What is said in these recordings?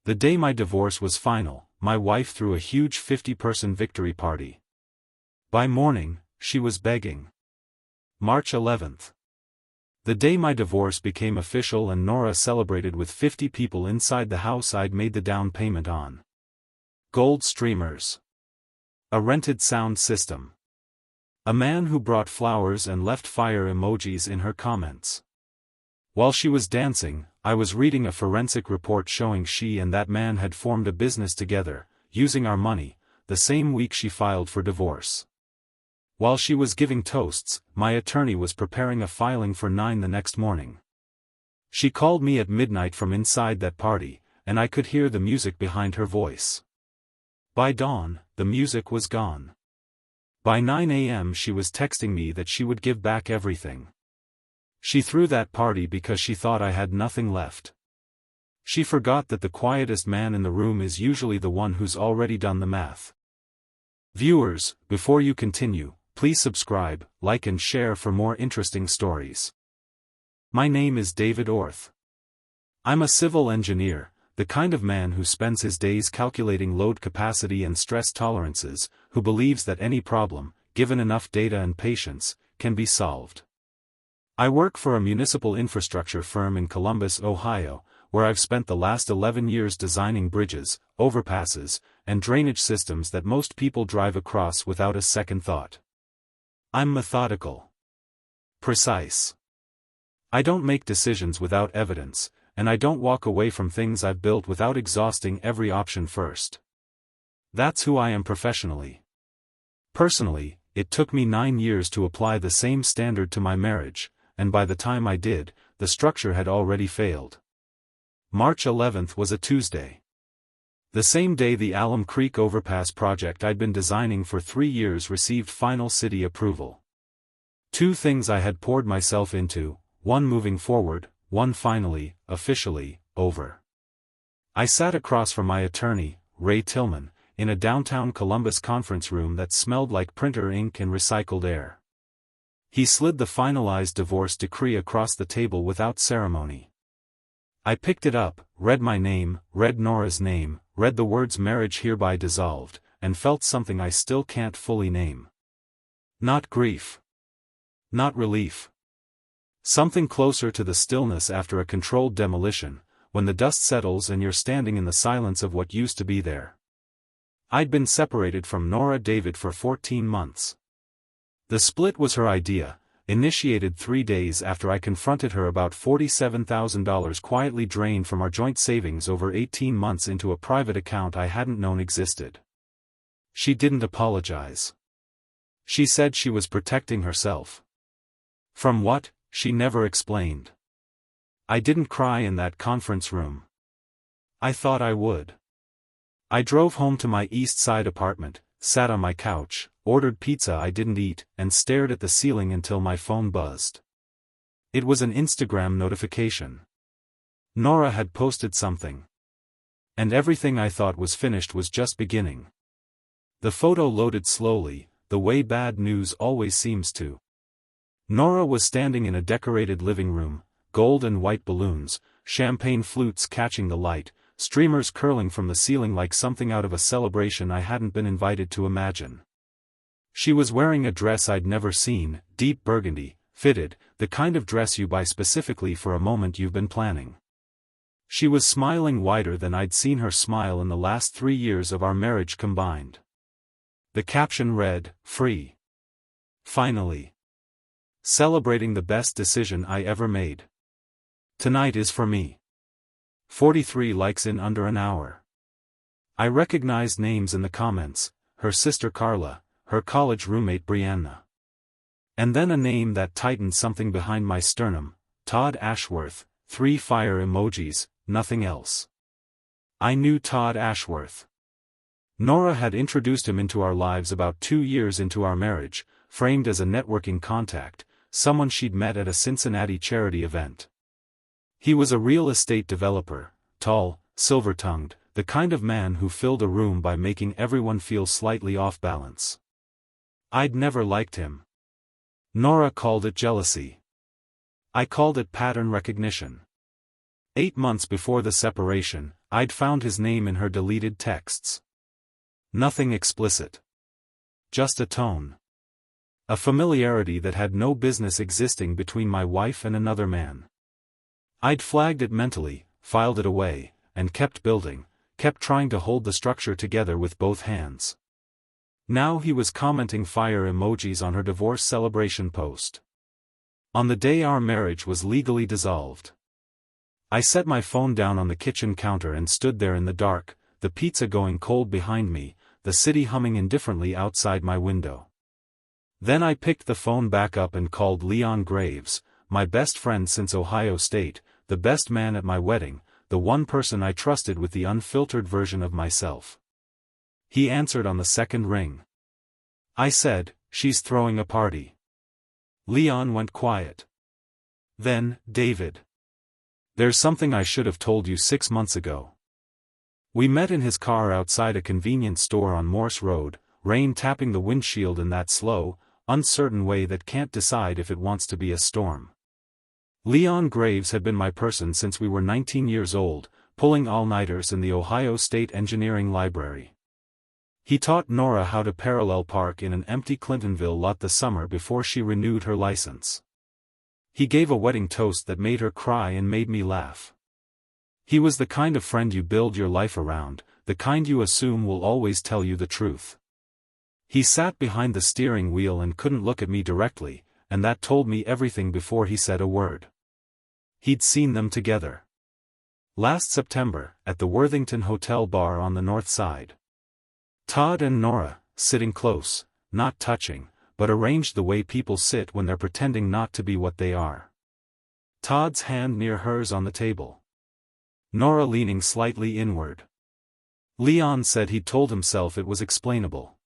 The day my divorce was final, my wife threw a huge 50-person victory party. By morning, she was begging. March 11th. The day my divorce became official and Nora celebrated with 50 people inside the house I'd made the down payment on. Gold streamers. A rented sound system. A man who brought flowers and left fire emojis in her comments. While she was dancing, I was reading a forensic report showing she and that man had formed a business together, using our money, the same week she filed for divorce. While she was giving toasts, my attorney was preparing a filing for 9 the next morning. She called me at midnight from inside that party, and I could hear the music behind her voice. By dawn, the music was gone. By 9 a.m. she was texting me that she would give back everything. She threw that party because she thought I had nothing left. She forgot that the quietest man in the room is usually the one who's already done the math. Viewers, before you continue, please subscribe, like and share for more interesting stories. My name is David Orth. I'm a civil engineer, the kind of man who spends his days calculating load capacity and stress tolerances, who believes that any problem, given enough data and patience, can be solved. I work for a municipal infrastructure firm in Columbus, Ohio, where I've spent the last 11 years designing bridges, overpasses, and drainage systems that most people drive across without a second thought. I'm methodical. Precise. I don't make decisions without evidence, and I don't walk away from things I've built without exhausting every option first. That's who I am professionally. Personally, it took me 9 years to apply the same standard to my marriage, and by the time I did, the structure had already failed. March 11th was a Tuesday. The same day the Alum Creek Overpass project I'd been designing for 3 years received final city approval. 2 things I had poured myself into, one moving forward, one finally, officially, over. I sat across from my attorney, Ray Tillman, in a downtown Columbus conference room that smelled like printer ink and recycled air. He slid the finalized divorce decree across the table without ceremony. I picked it up, read my name, read Nora's name, read the words marriage hereby dissolved, and felt something I still can't fully name. Not grief. Not relief. Something closer to the stillness after a controlled demolition, when the dust settles and you're standing in the silence of what used to be there. I'd been separated from Nora David for 14 months. The split was her idea, initiated 3 days after I confronted her about $47,000 quietly drained from our joint savings over 18 months into a private account I hadn't known existed. She didn't apologize. She said she was protecting herself. From what, she never explained. I didn't cry in that conference room. I thought I would. I drove home to my East Side apartment, sat on my couch, ordered pizza I didn't eat, and stared at the ceiling until my phone buzzed. It was an Instagram notification. Nora had posted something. And everything I thought was finished was just beginning. The photo loaded slowly, the way bad news always seems to. Nora was standing in a decorated living room, gold and white balloons, champagne flutes catching the light, streamers curling from the ceiling like something out of a celebration I hadn't been invited to imagine. She was wearing a dress I'd never seen, deep burgundy, fitted, the kind of dress you buy specifically for a moment you've been planning. She was smiling wider than I'd seen her smile in the last 3 years of our marriage combined. The caption read, "Free. Finally. Celebrating the best decision I ever made. Tonight is for me." 43 likes in under an hour. I recognized names in the comments, her sister Carla, her college roommate Brianna. And then a name that tightened something behind my sternum, Todd Ashworth, 3 fire emojis, nothing else. I knew Todd Ashworth. Nora had introduced him into our lives about 2 years into our marriage, framed as a networking contact, someone she'd met at a Cincinnati charity event. He was a real estate developer, tall, silver-tongued, the kind of man who filled a room by making everyone feel slightly off balance. I'd never liked him. Nora called it jealousy. I called it pattern recognition. 8 months before the separation, I'd found his name in her deleted texts. Nothing explicit. Just a tone. A familiarity that had no business existing between my wife and another man. I'd flagged it mentally, filed it away, and kept building, kept trying to hold the structure together with both hands. Now he was commenting fire emojis on her divorce celebration post. On the day our marriage was legally dissolved. I set my phone down on the kitchen counter and stood there in the dark, the pizza going cold behind me, the city humming indifferently outside my window. Then I picked the phone back up and called Leon Graves, my best friend since Ohio State, the best man at my wedding, the one person I trusted with the unfiltered version of myself. He answered on the second ring. I said, "She's throwing a party." Leon went quiet. Then, "David. There's something I should have told you 6 months ago." We met in his car outside a convenience store on Morse Road, rain tapping the windshield in that slow, uncertain way that can't decide if it wants to be a storm. Leon Graves had been my person since we were 19 years old, pulling all-nighters in the Ohio State Engineering Library. He taught Nora how to parallel park in an empty Clintonville lot the summer before she renewed her license. He gave a wedding toast that made her cry and made me laugh. He was the kind of friend you build your life around, the kind you assume will always tell you the truth. He sat behind the steering wheel and couldn't look at me directly, and that told me everything before he said a word. He'd seen them together. Last September, at the Worthington Hotel bar on the north side. Todd and Nora, sitting close, not touching, but arranged the way people sit when they're pretending not to be what they are. Todd's hand near hers on the table. Nora leaning slightly inward. Leon said he'd told himself it was explainable.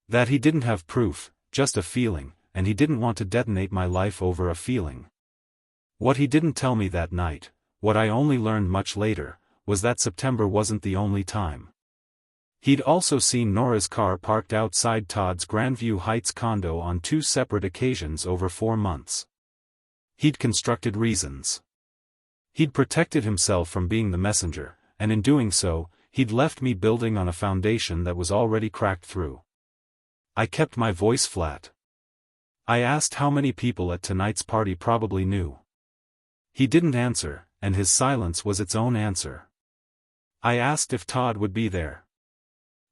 That he didn't have proof, just a feeling, and he didn't want to detonate my life over a feeling. What he didn't tell me that night, what I only learned much later, was that September wasn't the only time. He'd also seen Nora's car parked outside Todd's Grandview Heights condo on 2 separate occasions over 4 months. He'd constructed reasons. He'd protected himself from being the messenger, and in doing so, he'd left me building on a foundation that was already cracked through. I kept my voice flat. I asked how many people at tonight's party probably knew. He didn't answer, and his silence was its own answer. I asked if Todd would be there.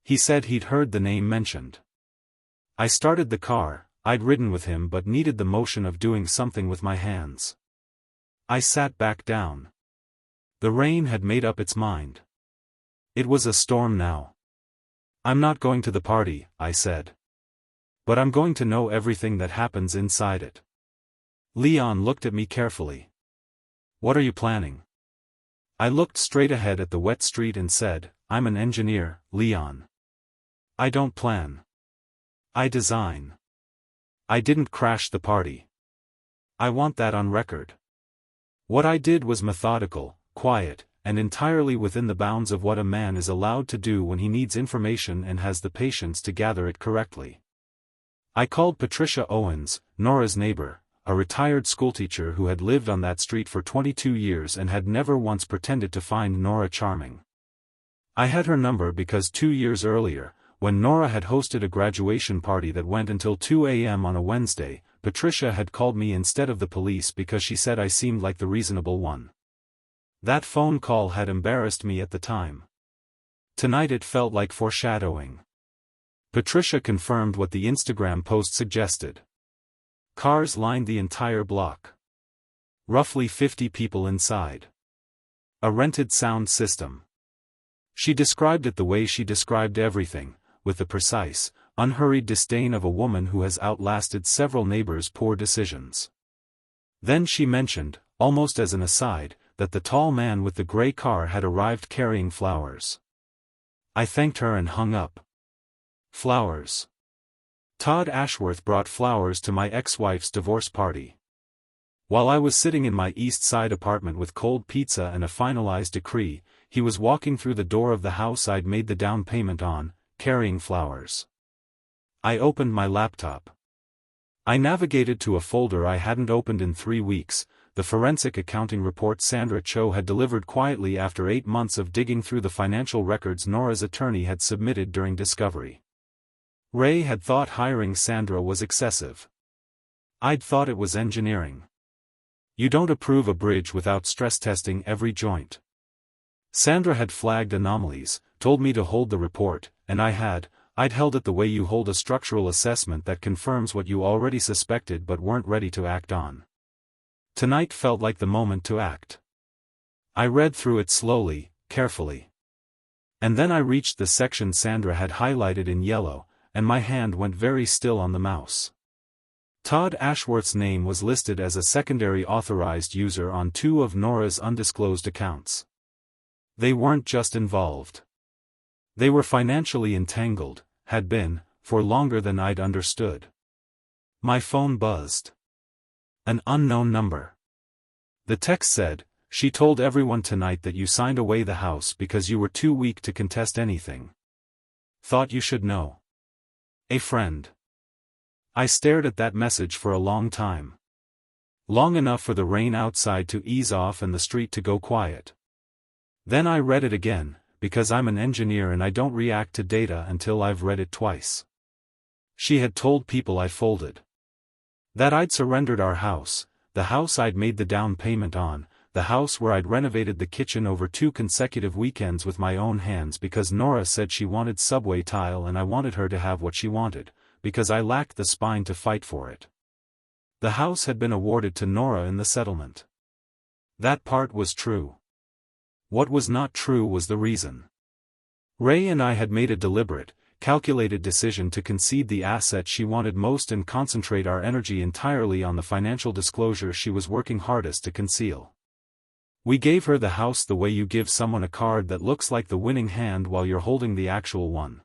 He said he'd heard the name mentioned. I started the car. I'd ridden with him but needed the motion of doing something with my hands. I sat back down. The rain had made up its mind. It was a storm now. "I'm not going to the party," I said. "But I'm going to know everything that happens inside it." Leon looked at me carefully. "What are you planning?" I looked straight ahead at the wet street and said, "I'm an engineer, Leon. I don't plan. I design. I didn't crash the party. I want that on record. What I did was methodical, quiet, and entirely within the bounds of what a man is allowed to do when he needs information and has the patience to gather it correctly." I called Patricia Owens, Nora's neighbor, a retired schoolteacher who had lived on that street for 22 years and had never once pretended to find Nora charming. I had her number because 2 years earlier, when Nora had hosted a graduation party that went until 2 a.m. on a Wednesday, Patricia had called me instead of the police because she said I seemed like the reasonable one. That phone call had embarrassed me at the time. Tonight it felt like foreshadowing. Patricia confirmed what the Instagram post suggested. Cars lined the entire block. Roughly 50 people inside. A rented sound system. She described it the way she described everything, with the precise, unhurried disdain of a woman who has outlasted several neighbors' poor decisions. Then she mentioned, almost as an aside, that the tall man with the gray car had arrived carrying flowers. I thanked her and hung up. Flowers. Todd Ashworth brought flowers to my ex-wife's divorce party. While I was sitting in my East Side apartment with cold pizza and a finalized decree, he was walking through the door of the house I'd made the down payment on, carrying flowers. I opened my laptop. I navigated to a folder I hadn't opened in 3 weeks, the forensic accounting report Sandra Cho had delivered quietly after 8 months of digging through the financial records Nora's attorney had submitted during discovery. Ray had thought hiring Sandra was excessive. I'd thought it was engineering. You don't approve a bridge without stress testing every joint. Sandra had flagged anomalies, told me to hold the report, and I'd held it the way you hold a structural assessment that confirms what you already suspected but weren't ready to act on. Tonight felt like the moment to act. I read through it slowly, carefully. And then I reached the section Sandra had highlighted in yellow, and my hand went very still on the mouse. Todd Ashworth's name was listed as a secondary authorized user on 2 of Nora's undisclosed accounts. They weren't just involved. They were financially entangled, had been, for longer than I'd understood. My phone buzzed. An unknown number. The text said, "She told everyone tonight that you signed away the house because you were too weak to contest anything. Thought you should know. A friend." I stared at that message for a long time. Long enough for the rain outside to ease off and the street to go quiet. Then I read it again, because I'm an engineer and I don't react to data until I've read it twice. She had told people I folded. That I'd surrendered our house, the house I'd made the down payment on, the house where I'd renovated the kitchen over 2 consecutive weekends with my own hands because Nora said she wanted subway tile and I wanted her to have what she wanted, because I lacked the spine to fight for it. The house had been awarded to Nora in the settlement. That part was true. What was not true was the reason. Ray and I had made a deliberate, calculated decision to concede the asset she wanted most and concentrate our energy entirely on the financial disclosure she was working hardest to conceal. We gave her the house the way you give someone a card that looks like the winning hand while you're holding the actual one.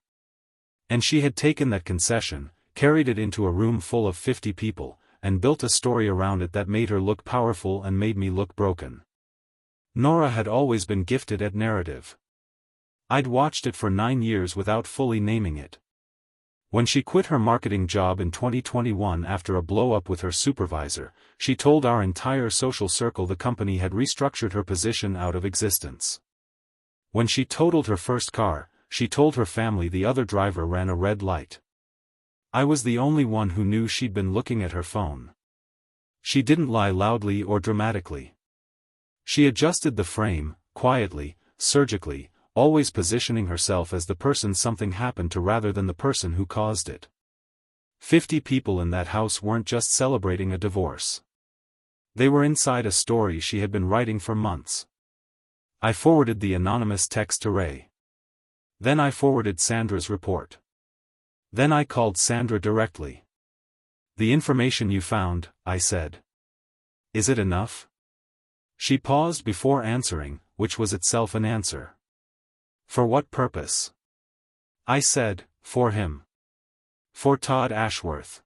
And she had taken that concession, carried it into a room full of 50 people, and built a story around it that made her look powerful and made me look broken. Nora had always been gifted at narrative. I'd watched it for 9 years without fully naming it. When she quit her marketing job in 2021 after a blow-up with her supervisor, she told our entire social circle the company had restructured her position out of existence. When she totaled her first car, she told her family the other driver ran a red light. I was the only one who knew she'd been looking at her phone. She didn't lie loudly or dramatically. She adjusted the frame, quietly, surgically, always positioning herself as the person something happened to rather than the person who caused it. 50 people in that house weren't just celebrating a divorce. They were inside a story she had been writing for months. I forwarded the anonymous text to Ray. Then I forwarded Sandra's report. Then I called Sandra directly. "The information you found," I said. "Is it enough?" She paused before answering, which was itself an answer. "For what purpose?" I said, "For him. For Todd Ashworth."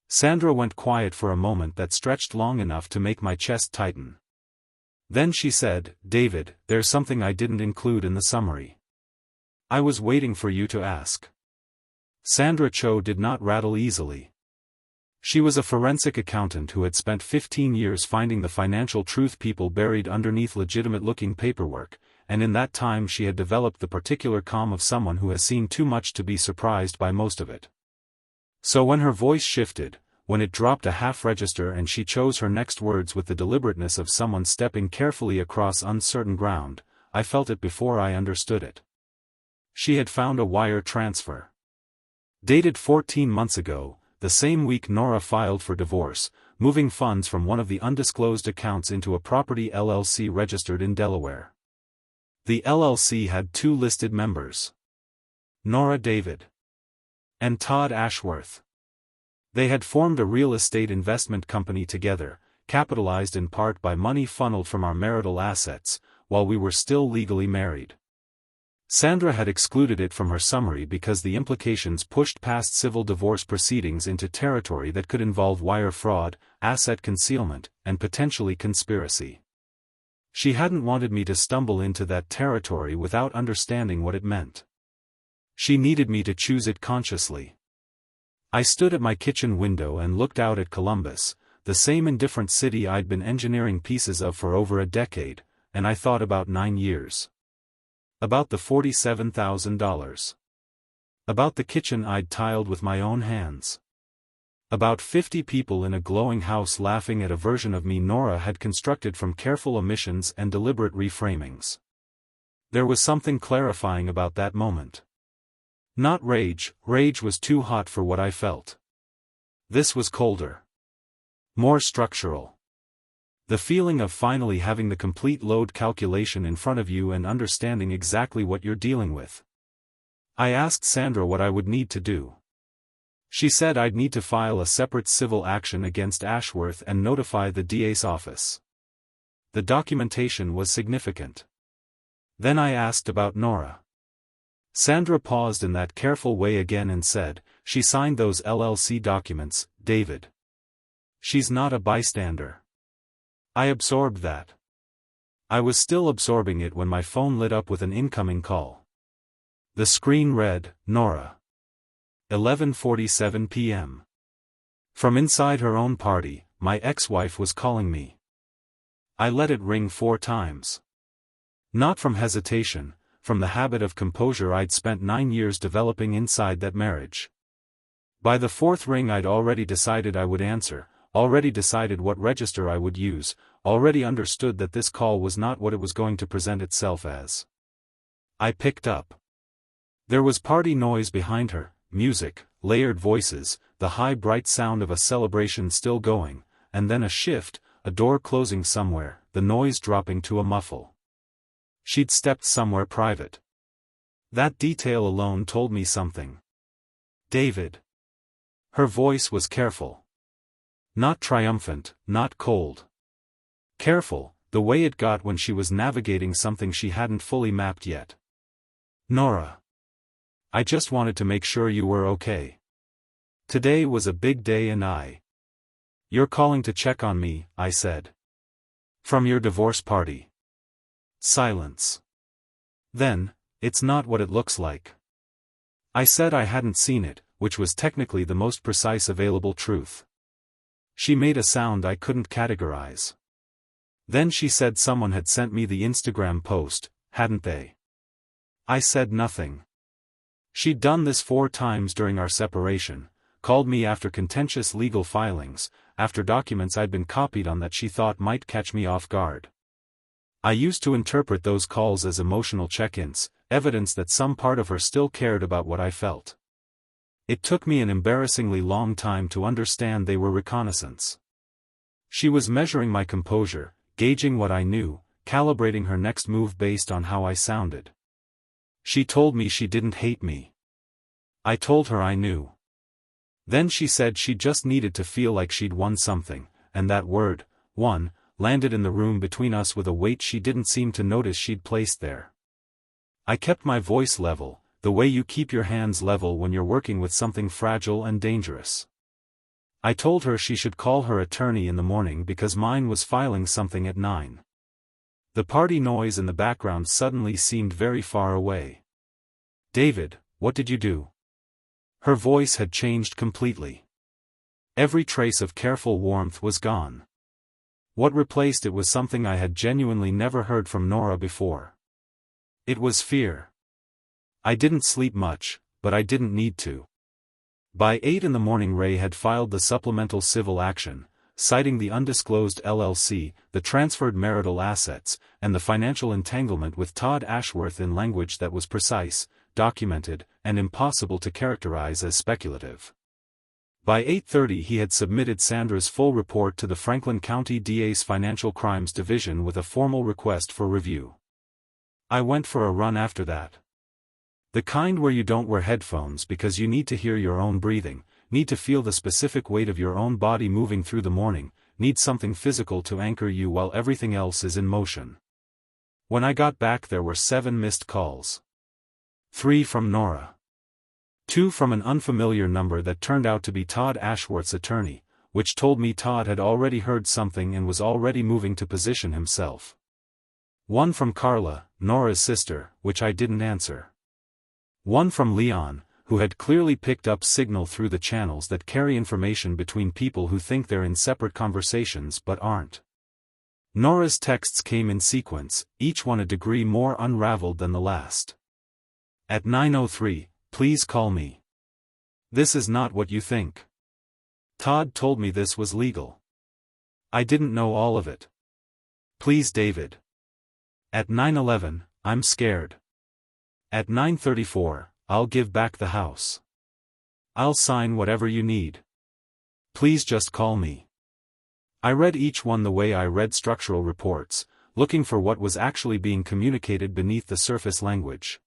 Sandra went quiet for a moment that stretched long enough to make my chest tighten. Then she said, "David, there's something I didn't include in the summary. I was waiting for you to ask." Sandra Cho did not rattle easily. She was a forensic accountant who had spent 15 years finding the financial truth people buried underneath legitimate-looking paperwork, and in that time she had developed the particular calm of someone who has seen too much to be surprised by most of it. So when her voice shifted, when it dropped a half-register and she chose her next words with the deliberateness of someone stepping carefully across uncertain ground, I felt it before I understood it. She had found a wire transfer. Dated 14 months ago, the same week Nora filed for divorce, moving funds from one of the undisclosed accounts into a property LLC registered in Delaware. The LLC had 2 listed members. Nora David. And Todd Ashworth. They had formed a real estate investment company together, capitalized in part by money funneled from our marital assets, while we were still legally married. Sandra had excluded it from her summary because the implications pushed past civil divorce proceedings into territory that could involve wire fraud, asset concealment, and potentially conspiracy. She hadn't wanted me to stumble into that territory without understanding what it meant. She needed me to choose it consciously. I stood at my kitchen window and looked out at Columbus, the same indifferent city I'd been engineering pieces of for over a decade, and I thought about 9 years. About the $47,000. About the kitchen I'd tiled with my own hands. About 50 people in a glowing house laughing at a version of me Nora had constructed from careful omissions and deliberate reframings. There was something clarifying about that moment. Not rage was too hot for what I felt. This was colder. More structural. The feeling of finally having the complete load calculation in front of you and understanding exactly what you're dealing with. I asked Sandra what I would need to do. She said I'd need to file a separate civil action against Ashworth and notify the DA's office. The documentation was significant. Then I asked about Nora. Sandra paused in that careful way again and said, "She signed those LLC documents, David. She's not a bystander." I absorbed that. I was still absorbing it when my phone lit up with an incoming call. The screen read, "Nora. 11:47 p.m. From inside her own party, my ex-wife was calling me. I let it ring 4 times. Not from hesitation, from the habit of composure I'd spent 9 years developing inside that marriage. By the 4th ring I'd already decided I would answer, already decided what register I would use, already understood that this call was not what it was going to present itself as. I picked up. There was party noise behind her, music, layered voices, the high bright sound of a celebration still going, and then a shift, a door closing somewhere, the noise dropping to a muffle. She'd stepped somewhere private. That detail alone told me something. David. Her voice was careful. Not triumphant, not cold. Careful, the way it got when she was navigating something she hadn't fully mapped yet. "Nora. I just wanted to make sure you were okay. Today was a big day and You're calling to check on me," I said. "From your divorce party." Silence. Then, "It's not what it looks like." I said I hadn't seen it, which was technically the most precise available truth. She made a sound I couldn't categorize. Then she said someone had sent me the Instagram post, hadn't they? I said nothing. She'd done this 4 times during our separation, called me after contentious legal filings, after documents I'd been copied on that she thought might catch me off guard. I used to interpret those calls as emotional check-ins, evidence that some part of her still cared about what I felt. It took me an embarrassingly long time to understand they were reconnaissance. She was measuring my composure, gauging what I knew, calibrating her next move based on how I sounded. She told me she didn't hate me. I told her I knew. Then she said she just needed to feel like she'd won something, and that word, won, landed in the room between us with a weight she didn't seem to notice she'd placed there. I kept my voice level, the way you keep your hands level when you're working with something fragile and dangerous. I told her she should call her attorney in the morning because mine was filing something at 9. The party noise in the background suddenly seemed very far away. "David, what did you do?" Her voice had changed completely. Every trace of careful warmth was gone. What replaced it was something I had genuinely never heard from Nora before. It was fear. I didn't sleep much, but I didn't need to. By 8 in the morning Ray had filed the supplemental civil action, citing the undisclosed LLC, the transferred marital assets, and the financial entanglement with Todd Ashworth in language that was precise, documented, and impossible to characterize as speculative. By 8:30 he had submitted Sandra's full report to the Franklin County DA's Financial Crimes Division with a formal request for review. I went for a run after that. The kind where you don't wear headphones because you need to hear your own breathing, need to feel the specific weight of your own body moving through the morning, need something physical to anchor you while everything else is in motion. When I got back there were 7 missed calls. 3 from Nora. 2 from an unfamiliar number that turned out to be Todd Ashworth's attorney, which told me Todd had already heard something and was already moving to position himself. 1 from Carla, Nora's sister, which I didn't answer. 1 from Leon, who had clearly picked up signal through the channels that carry information between people who think they're in separate conversations but aren't. Nora's texts came in sequence, each one a degree more unraveled than the last. At 9:03, please call me. This is not what you think. Todd told me this was legal. I didn't know all of it. Please, David. At 9:11, I'm scared. At 9:34, I'll give back the house. I'll sign whatever you need. Please just call me. I read each one the way I read structural reports, looking for what was actually being communicated beneath the surface language.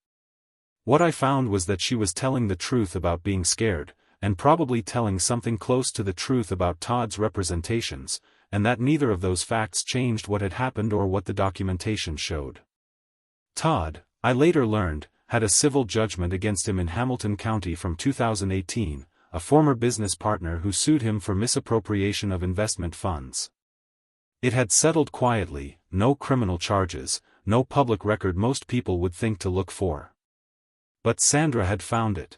What I found was that she was telling the truth about being scared, and probably telling something close to the truth about Todd's representations, and that neither of those facts changed what had happened or what the documentation showed. Todd, I later learned, had a civil judgment against him in Hamilton County from 2018, a former business partner who sued him for misappropriation of investment funds. It had settled quietly, no criminal charges, no public record most people would think to look for. But Sandra had found it.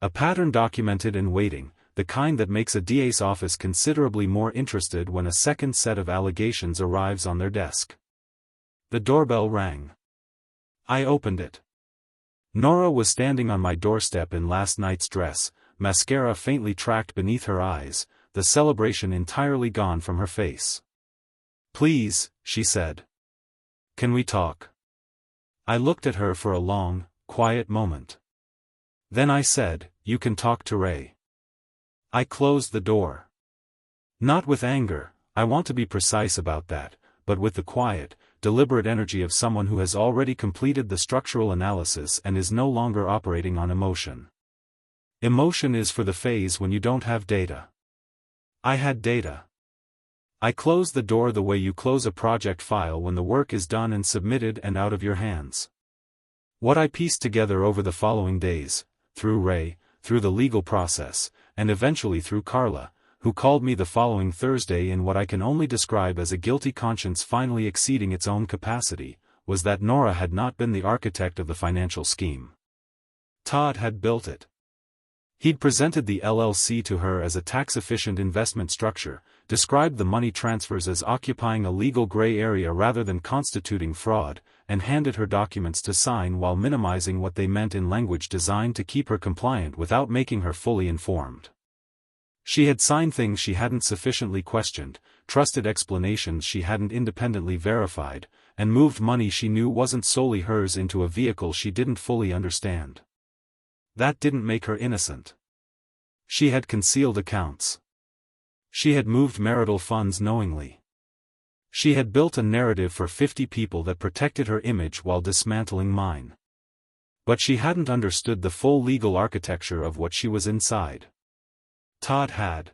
A pattern documented in waiting, the kind that makes a DA's office considerably more interested when a second set of allegations arrives on their desk. The doorbell rang. I opened it. Nora was standing on my doorstep in last night's dress, mascara faintly tracked beneath her eyes, the celebration entirely gone from her face. Please, she said. Can we talk? I looked at her for a long, quiet moment. Then I said, you can talk to Ray. I closed the door. Not with anger, I want to be precise about that, but with the quiet, deliberate energy of someone who has already completed the structural analysis and is no longer operating on emotion. Emotion is for the phase when you don't have data. I had data. I closed the door the way you close a project file when the work is done and submitted and out of your hands. What I pieced together over the following days, through Ray, through the legal process, and eventually through Carla, who called me the following Thursday in what I can only describe as a guilty conscience finally exceeding its own capacity, was that Nora had not been the architect of the financial scheme. Todd had built it. He'd presented the LLC to her as a tax-efficient investment structure, described the money transfers as occupying a legal gray area rather than constituting fraud, and handed her documents to sign while minimizing what they meant in language designed to keep her compliant without making her fully informed. She had signed things she hadn't sufficiently questioned, trusted explanations she hadn't independently verified, and moved money she knew wasn't solely hers into a vehicle she didn't fully understand. That didn't make her innocent. She had concealed accounts. She had moved marital funds knowingly. She had built a narrative for 50 people that protected her image while dismantling mine. But she hadn't understood the full legal architecture of what she was inside. Todd had.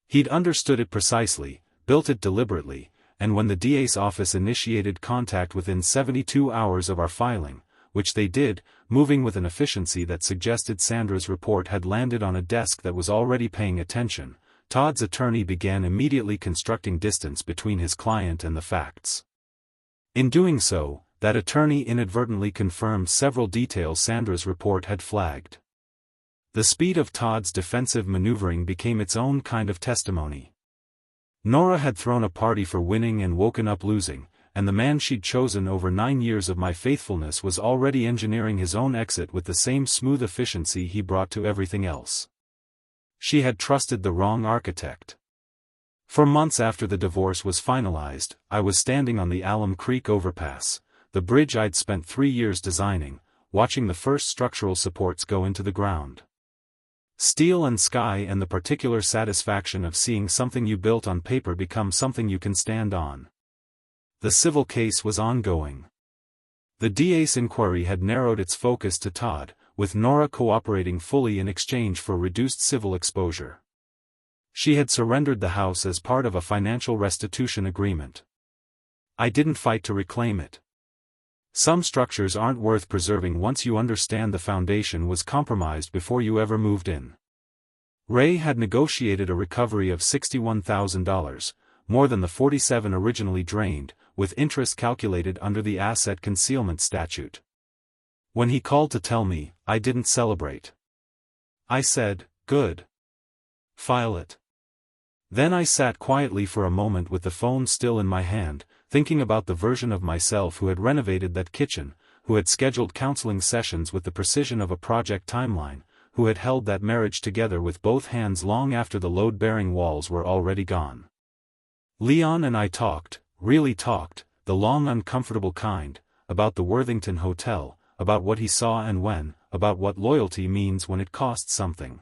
He'd understood it precisely, built it deliberately, and when the DA's office initiated contact within 72 hours of our filing, which they did, moving with an efficiency that suggested Sandra's report had landed on a desk that was already paying attention, Todd's attorney began immediately constructing distance between his client and the facts. In doing so, that attorney inadvertently confirmed several details Sandra's report had flagged. The speed of Todd's defensive maneuvering became its own kind of testimony. Nora had thrown a party for winning and woken up losing, and the man she'd chosen over 9 years of my faithfulness was already engineering his own exit with the same smooth efficiency he brought to everything else. She had trusted the wrong architect. For months after the divorce was finalized, I was standing on the Alum Creek overpass, the bridge I'd spent 3 years designing, watching the first structural supports go into the ground. Steel and sky and the particular satisfaction of seeing something you built on paper become something you can stand on. The civil case was ongoing. The DA's inquiry had narrowed its focus to Todd, with Nora cooperating fully in exchange for reduced civil exposure. She had surrendered the house as part of a financial restitution agreement. I didn't fight to reclaim it. Some structures aren't worth preserving once you understand the foundation was compromised before you ever moved in. Ray had negotiated a recovery of $61,000, more than the $47,000 originally drained, with interest calculated under the asset concealment statute. When he called to tell me, I didn't celebrate. I said, "Good. File it." Then I sat quietly for a moment with the phone still in my hand, thinking about the version of myself who had renovated that kitchen, who had scheduled counseling sessions with the precision of a project timeline, who had held that marriage together with both hands long after the load-bearing walls were already gone. Leon and I talked, really talked, the long uncomfortable kind, about the Worthington Hotel, about what he saw and when, about what loyalty means when it costs something.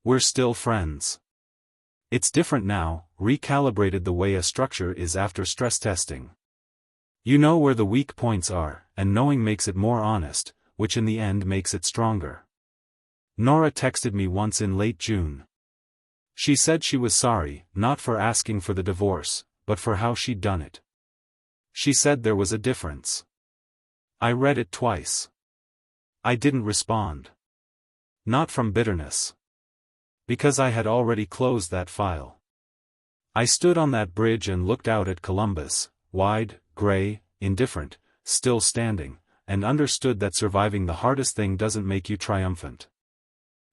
We're still friends. It's different now, recalibrated the way a structure is after stress testing. You know where the weak points are, and knowing makes it more honest, which in the end makes it stronger. Nora texted me once in late June. She said she was sorry, not for asking for the divorce, but for how she'd done it. She said there was a difference. I read it twice. I didn't respond. Not from bitterness. Because I had already closed that file. I stood on that bridge and looked out at Columbus, wide, gray, indifferent, still standing, and understood that surviving the hardest thing doesn't make you triumphant.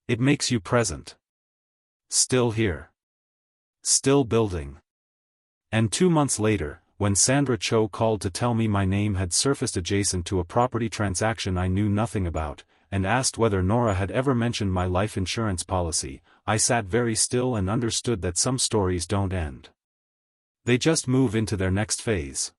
It makes you present. Still here. Still building. And 2 months later, when Sandra Cho called to tell me my name had surfaced adjacent to a property transaction I knew nothing about, and asked whether Nora had ever mentioned my life insurance policy, I sat very still and understood that some stories don't end. They just move into their next phase.